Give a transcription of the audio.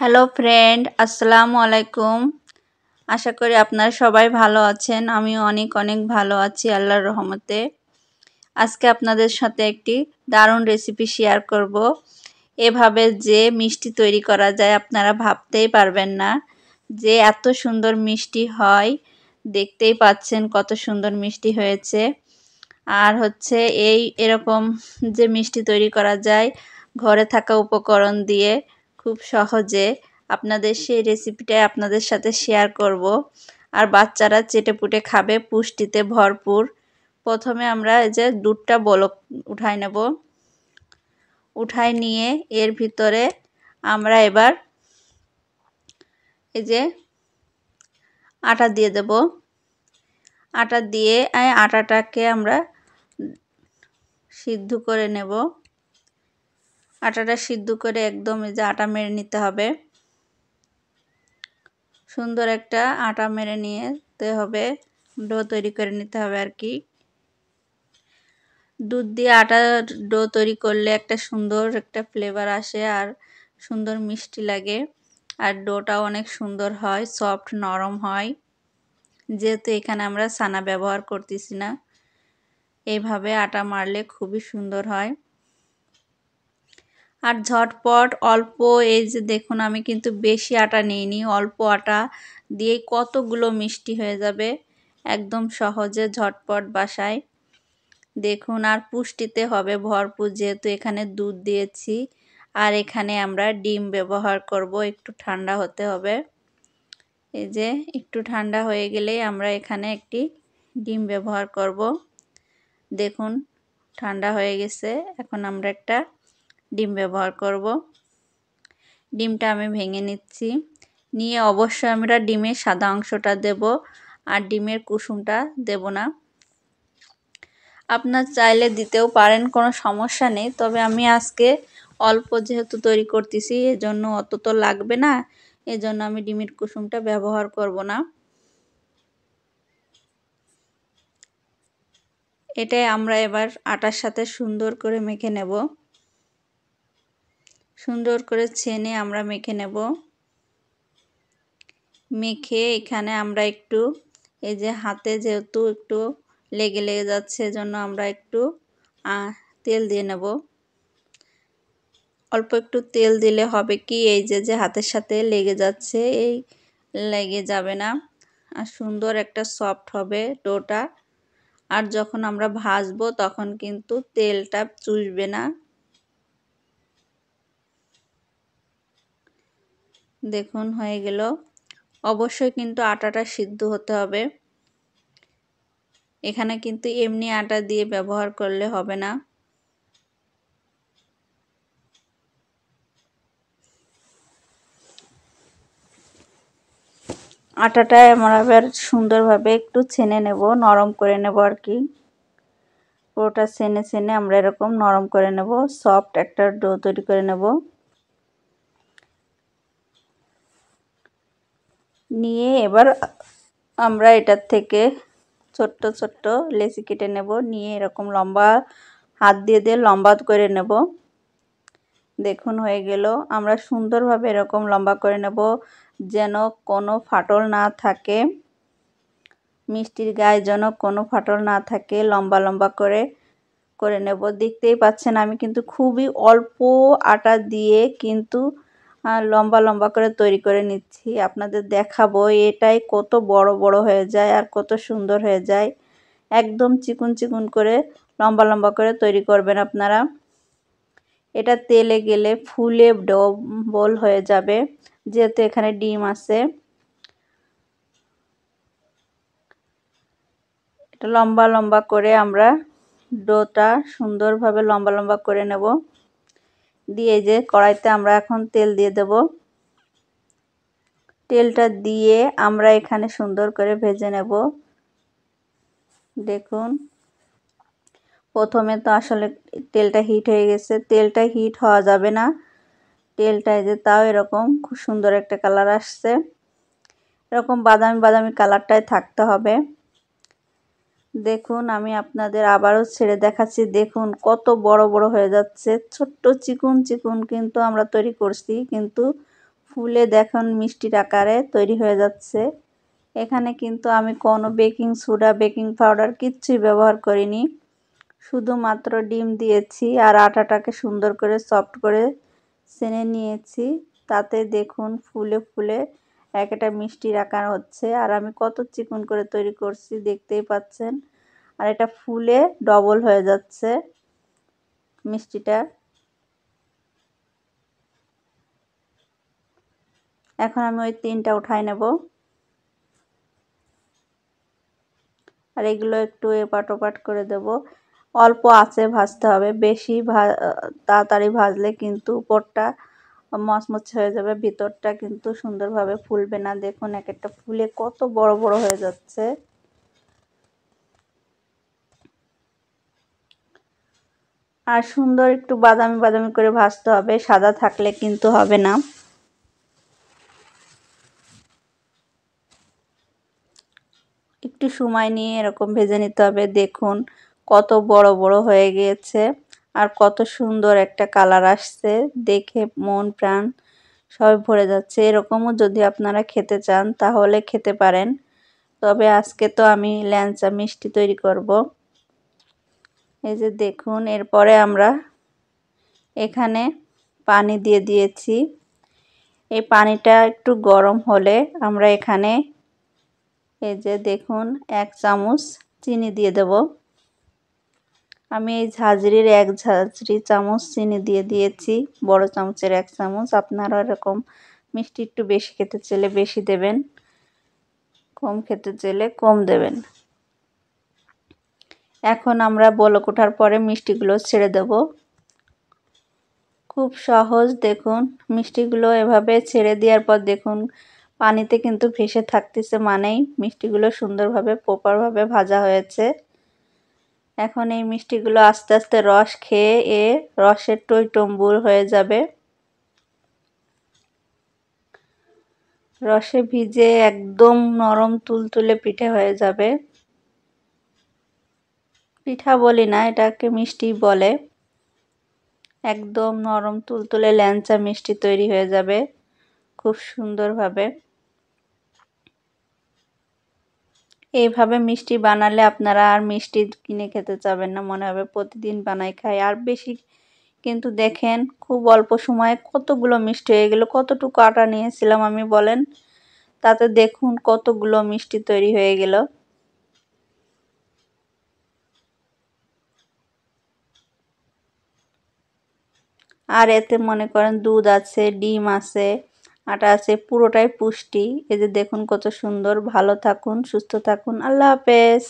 Hello friend, আসসালামু আলাইকুম। আশা করি আপনারা সবাই ভালো আছেন। আমিও অনেক অনেক ভালো আছি আল্লাহর রহমতে। আজকে আপনাদের সাথে একটি দারুণ রেসিপি শেয়ার করব। এভাবে যে মিষ্টি তৈরি করা যায় আপনারা ভাবতেই পারবেন না যে এত সুন্দর মিষ্টি হয়। দেখতেই পাচ্ছেন কত সুন্দর মিষ্টি হয়েছে। আর হচ্ছে এরকম যে মিষ্টি তৈরি করা যায় ঘরে থাকা উপকরণ দিয়ে খুব সহজে, আপনাদের সেই রেসিপিটাই আপনাদের সাথে শেয়ার করব। আর বাচ্চারা চেটেপুটে খাবে, পুষ্টিতে ভরপুর। প্রথমে আমরা এই যে দুধটা বলক উঠাই নেব। উঠাই নিয়ে এর ভিতরে আমরা এবার এই যে আটা দিয়ে দেব। আটা দিয়ে আটাটাকে আমরা সিদ্ধ করে নেব। আটাটা সিদ্ধ করে একদম এই যে আটা মেরে নিতে হবে। সুন্দর একটা আটা মেরে নিতে হবে, ডো তৈরি করে নিতে হবে আর কি। দুধ দিয়ে আটার ডো তৈরি করলে একটা সুন্দর একটা ফ্লেভার আসে আর সুন্দর মিষ্টি লাগে। আর ডোটাও অনেক সুন্দর হয়, সফট নরম হয়। যেহেতু এখানে আমরা ছানা ব্যবহার করতেছি না, এইভাবে আটা মারলে খুবই সুন্দর হয় আর ঝটপট। অল্প এই যে দেখুন, আমি কিন্তু বেশি আটা নিইনি, অল্প আটা দিয়ে কতগুলো মিষ্টি হয়ে যাবে একদম সহজে ঝটপট বাসায়। দেখুন, আর পুষ্টিতে হবে ভরপুর, যেহেতু এখানে দুধ দিয়েছি। আর এখানে আমরা ডিম ব্যবহার করব। একটু ঠান্ডা হতে হবে। এই যে একটু ঠান্ডা হয়ে গেলেই আমরা এখানে একটি ডিম ব্যবহার করব। দেখুন ঠান্ডা হয়ে গেছে, এখন আমরা একটা ডিম ব্যবহার করব। ডিমটা আমি ভেঙে নিচ্ছি। নিয়ে অবশ্যই আমরা ডিমের সাদা অংশটা দেব, আর ডিমের কুসুমটা দেব না। আপনার চাইলে দিতেও পারেন, কোনো সমস্যা নেই। তবে আমি আজকে অল্প যেহেতু তৈরি করতেছি, এজন্য অত তো লাগবে না, এজন্য আমি ডিমের কুসুমটা ব্যবহার করব না। এটাই আমরা এবার আটার সাথে সুন্দর করে মেখে নেব। সুন্দর করে ছেনে আমরা মেখে নেব। মেখে এখানে আমরা একটু এই যে হাতে যেহেতু একটু লেগে লেগে যাচ্ছে, এজন্য আমরা একটু তেল দিয়ে নেব। অল্প একটু তেল দিলে হবে কি, এই যে হাতের সাথে লেগে যাচ্ছে, এই লেগে যাবে না আর সুন্দর একটা সফট হবে ডোটা। আর যখন আমরা ভাজবো তখন কিন্তু তেলটা চুষবে না। দেখুন হয়ে গেল। অবশ্যই কিন্তু আটাটা সিদ্ধ হতে হবে। এখানে কিন্তু এমনি আটা দিয়ে ব্যবহার করলে হবে না। আটাটা আমরা এবার সুন্দরভাবে একটু ছেনে নেব, নরম করে নেব আর কি। পুরোটা ছেনে আমরা এরকম নরম করে নেব, সফট একটা ডো তৈরি করে নেব। নিয়ে এবার আমরা এটার থেকে ছোট্ট ছোট্ট লেচি কেটে নেব। নিয়ে এরকম লম্বা হাত দিয়ে লম্বা করে নেব। দেখুন হয়ে গেল। আমরা সুন্দরভাবে এরকম লম্বা করে নেব, যেন কোনো ফাটল না থাকে, মিষ্টির গায়ে যেন কোনো ফাটল না থাকে। লম্বা লম্বা করে নেব। দেখতেই পাচ্ছেন আমি কিন্তু খুবই অল্প আটা দিয়ে কিন্তু লম্বা লম্বা করে তৈরি করে নিচ্ছি। আপনাদের দেখাবো এটাই কত বড় বড় হয়ে যায় আর কত সুন্দর হয়ে যায়। একদম চিকুন চিকুন করে লম্বা লম্বা করে তৈরি করবেন আপনারা। এটা তেলে গেলে ফুলে ডবল হয়ে যাবে, যেহেতু এখানে ডিম আছে। এটা লম্বা লম্বা করে আমরা ডোটা সুন্দরভাবে লম্বা লম্বা করে নেব। দিয়ে যে কড়াইতে আমরা এখন তেল দিয়ে দেব। তেলটা দিয়ে আমরা এখানে সুন্দর করে ভেজে নেব। দেখুন প্রথমে তো আসলে তেলটা হিট হয়ে গেছে, তেলটা হিট হওয়া যাবে না। তেলটা এই যে তাও এরকম খুব সুন্দর একটা কালার আসছে, এরকম বাদামি বাদামি কালারটাই থাকতে হবে। দেখুন আমি আপনাদের আবারও ছেড়ে দেখাচ্ছি। দেখুন কত বড় বড় হয়ে যাচ্ছে, ছোট্ট চিকুন চিকুন কিন্তু আমরা তৈরি করছি, কিন্তু ফুলে দেখুন মিষ্টির আকারে তৈরি হয়ে যাচ্ছে। এখানে কিন্তু আমি কোনো বেকিং সোডা বেকিং পাউডার কিচ্ছুই ব্যবহার করিনি, শুধুমাত্র ডিম দিয়েছি আর আটাটাকে সুন্দর করে সফট করে সেনে নিয়েছি। তাতে দেখুন ফুলে ফুলে একটা মিষ্টির আকার হচ্ছে। আর আমি কত চিকন করে তৈরি করছি দেখতেই পাচ্ছেন। আর এটা ফুলে ডবল হয়ে যাচ্ছে মিষ্টিটা। এখন আমি ওই 3টা উঠাই নেব। আর এগুলো একটু এপাট ওপাট করে দেব। অল্প আঁচে ভাজতে হবে, বেশি তাড়াতাড়ি ভাজলে কিন্তু উপরটা মচমচে হয়ে যাবে, ভিতরটা কিন্তু সুন্দরভাবে ফুলবে না। দেখুন এক একটা ফুলে কত বড় বড় হয়ে যাচ্ছে। আর সুন্দর একটু বাদামি বাদামি করে ভাজতে হবে, সাদা থাকলে কিন্তু হবে না। একটু সময় নিয়ে এরকম ভেজে নিতে হবে। দেখুন কত বড় বড় হয়ে গিয়েছে আর কত সুন্দর একটা কালার আসছে, দেখে মন প্রাণ সব ভরে যাচ্ছে। এরকমও যদি আপনারা খেতে চান তাহলে খেতে পারেন। তবে আজকে তো আমি ল্যাংচা মিষ্টি তৈরি করব। এই যে দেখুন, এরপরে আমরা এখানে পানি দিয়ে দিয়েছি। এই পানিটা একটু গরম হলে আমরা এখানে এই যে দেখুন 1 চামচ চিনি দিয়ে দেব। আমি এই ঝাঁঝরির 1 ঝাঁঝরি চামচ চিনি দিয়ে দিয়েছি, বড় চামচের 1 চামচ। আপনারা এরকম মিষ্টি একটু বেশি খেতে চাইলে বেশি দেবেন, কম খেতে চাইলে কম দেবেন। এখন আমরা বলক ওঠার পরে মিষ্টিগুলো ছেড়ে দেব। খুব সহজ। দেখুন মিষ্টিগুলো এভাবে ছেড়ে দেওয়ার পর দেখুন পানিতে কিন্তু ভেসে থাকতেছে, মানেই মিষ্টিগুলো সুন্দরভাবে প্রপারভাবে ভাজা হয়েছে। এখন এই মিষ্টিগুলো আস্তে আস্তে রস খেয়ে রসের টইটম্বুর হয়ে যাবে। রসে ভিজে একদম নরম তুলতুলে পিঠে হয়ে যাবে। পিঠা বলি না, এটাকে মিষ্টি বলে। একদম নরম তুলতুলে ল্যাংচা মিষ্টি তৈরি হয়ে যাবে খুব সুন্দরভাবে। এইভাবে মিষ্টি বানালে আপনারা আর মিষ্টি কিনে খেতে চাবেন না, মনে হবে প্রতিদিন বানাই খাই। আর বেশি কিন্তু দেখেন খুব অল্প সময়ে কতগুলো মিষ্টি হয়ে গেল। কতটুকু আটা নিয়েছিলাম আমি বলেন, তাতে দেখুন কতগুলো মিষ্টি তৈরি হয়ে গেল। আর এতে মনে করেন দুধ আছে, ডিম আছে, আটা আছে, পুরোটাই পুষ্টি। এই যে দেখুন কত সুন্দর। ভালো থাকুন, সুস্থ থাকুন, আল্লাহ হাফেজ।